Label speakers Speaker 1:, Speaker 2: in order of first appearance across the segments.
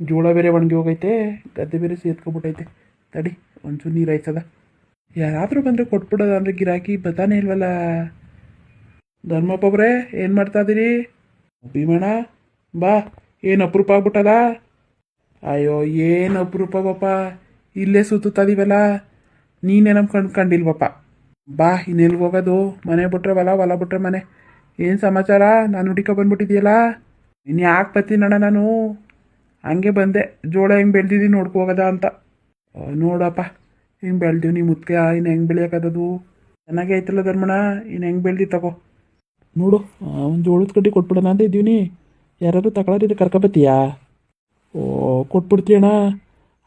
Speaker 1: ಜೋಳ ಬೇರೆ ಒಣಗಿ ಹೋಗೈತೆ, ಗದ್ದೆ ಬೇರೆ ಸೇತ್ಕೊಬಿಟ್ಟೈತೆ. ತಡಿ ಒಂಚೂರು ನೀರು ಆಯ್ತದ. ಯಾರಾದರೂ ಬಂದರೆ ಕೊಟ್ಬಿಡೋದ ಅಂದರೆ ಗಿರಾಕಿ ಬತಾನೆ ಇಲ್ವಲ್ಲ. ಧರ್ಮಪ್ಪಬ್ರೆ ಏನು ಮಾಡ್ತಾ ಇದ್ದೀರಿ? ಭೀಮಣ್ಣ ಬಾ, ಏನು ಅಪರೂಪ ಆಗ್ಬಿಟ್ಟದ? ಅಯ್ಯೋ ಏನು ಅಪರೂಪ ಬಾಪ, ಇಲ್ಲೇ ಸುತ್ತುತ್ತದೀವಲ್ಲ. ನೀನೇನಮ್ ಕಂಡಿಲ್ವಪ್ಪ. ಬಾ ಇನ್ನೆಲ್ಗೆ ಹೋಗೋದು? ಮನೆ ಬಿಟ್ರೆ ಹೊಲ ಬಿಟ್ರೆ ಮನೆ. ಏನು ಸಮಾಚಾರ? ನಾನು ಹುಡುಕ ಬಂದ್ಬಿಟ್ಟಿದ್ಯಲ್ಲ. ಇನ್ನು ಯಾಕೆ ಬರ್ತೀನಣ್ಣ ನಾನು? ಹಂಗೆ ಬಂದೆ, ಜೋಳ ಹೆಂಗೆ ಬೆಳೆದಿದ್ದೀನಿ ನೋಡ್ಕೊ ಹೋಗೋದ ಅಂತ. ನೋಡಪ್ಪ ಹಿಂಗೆ ಬೆಳೆದೀವಿ, ನೀ ಮುತ್ಕ ಇನ್ನು ಹೆಂಗೆ ಬೆಳೆಯೋಕ್ಕದದು? ಚೆನ್ನಾಗೇ ಐತಲ್ಲ ಧರ್ಮಣ್ಣ, ಇನ್ನು ಹೆಂಗೆ ಬೆಳೆದಿ ತಗೋ ನೋಡು. ಒಂದು ಜೋಳದ ಕಡ್ಡಿ ಕೊಟ್ಬಿಡೋಣ ಅಂತ ಇದ್ದೀವಿ. ಯಾರಾದ್ರು ತಗೊಳ್ಳೋದಿದ್ರೆ ಕರ್ಕೊಬತ್ತೀಯಾ? ಓ ಕೊಟ್ಬಿಡ್ತೀಯಣ್ಣ,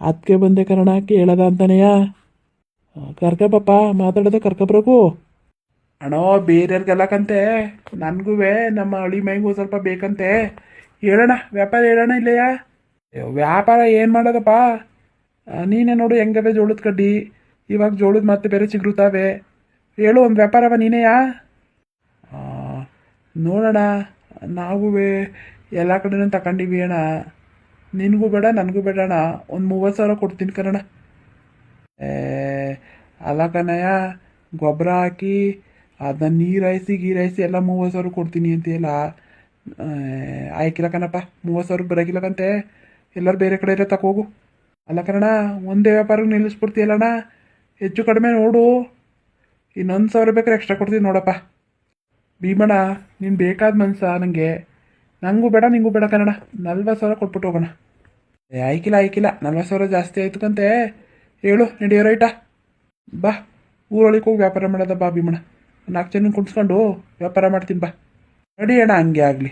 Speaker 1: ಅದಕ್ಕೆ ಬಂದೆ ಕನ್ನಡ ಕೇಳೋದ ಅಂತಾನೆಯ. ಕರ್ಕಬಪ್ಪ, ಮಾತಾಡೋದೆ ಕರ್ಕೊಬ್ರಕು. ಅಣ್ಣೋ ಬೇರೆಯವ್ರಿಗೆಲ್ಲಕಂತೆ, ನನಗೂ ನಮ್ಮ ಹಳಿ ಮೈಗೂ ಸ್ವಲ್ಪ ಬೇಕಂತೆ. ಹೇಳೋಣ ವ್ಯಾಪಾರ, ಹೇಳೋಣ ಇಲ್ಲೆಯಾ? ವ್ಯಾಪಾರ ಏನು ಮಾಡೋದಪ್ಪ? ನೀನೇ ನೋಡು ಹೆಂಗವೆ ಜೋಳದ ಕಡ್ಡಿ. ಇವಾಗ ಜೋಳದ ಮತ್ತೆ ಬೇರೆ ಚಿಗುರುತ್ತಾವೆ. ಹೇಳು ಒಂದು ವ್ಯಾಪಾರವ ನೀನೇಯಾ? ನೋಡೋಣ, ನಾವು ಎಲ್ಲ ಕಡೆನೂ ತಗೊಂಡಿವಿ ಅಣ್ಣ. ನಿನಗೂ ಬೇಡ ನನಗೂ ಬೇಡ ಅಣ್ಣ. ಒಂದು 30,000 ಕೊಡ್ತೀನಿ ಕಣಣ್ಣ. ಅಲ್ಲ ಕಣಯ್ಯ, ಗೊಬ್ಬರ ಹಾಕಿ ಅದನ್ನ ನೀರಾಯಿಸಿ ಗೀರಾಯಿಸಿ ಎಲ್ಲ 30,000 ಕೊಡ್ತೀನಿ ಅಂತೀಯಲ್ಲ. ಆಯ್ಕಿಲ್ಲ ಕಣಪ್ಪ, 30,000 ಬರೋಕಿಲ್ಲಕಂತೆ. ಎಲ್ಲರೂ ಬೇರೆ ಕಡೆ ಎಲ್ಲ ತಗೋಗು. ಅಲ್ಲ ಕಣಣ್ಣ, ಒಂದೇ ವ್ಯಾಪಾರಕ್ಕೆ ನಿಲ್ಲಿಸ್ಬಿಡ್ತೀಯಲ್ಲಣ್ಣ. ಹೆಚ್ಚು ಕಡಿಮೆ ನೋಡು, ಇನ್ನೊಂದು 1,000 ಬೇಕಾದ್ರೆ ಎಕ್ಸ್ಟ್ರಾ ಕೊಡ್ತೀನಿ ನೋಡಪ್ಪ. ಭೀಮಣ್ಣ ನೀನು ಬೇಕಾದ ಮನ್ಸ ನನಗೆ. ನನಗೂ ಬೇಡ ನಿಂಗೂ ಬೇಡ ಕನ್ನಡ. 40,000 ಕೊಟ್ಬಿಟ್ಟು ಹೋಗೋಣ. ಆಯ್ಕಿಲ್ಲ 40,000 ಜಾಸ್ತಿ ಆಯ್ತು ಕಂತೆ. ಹೇಳು ನಡೆಯೋ ರೈಟಾ? ಬಾ ಊರೊಳಗೆ ಹೋಗಿ ವ್ಯಾಪಾರ ಮಾಡೋದ. ಬಾ ಭೀಮಣ್ಣ, 4 ಜನ ಕುಣಿಸ್ಕೊಂಡು ವ್ಯಾಪಾರ ಮಾಡ್ತೀನಿ. ಬಾ ನಡಿ ಅಣ್ಣ, ಹಂಗೆ ಆಗಲಿ.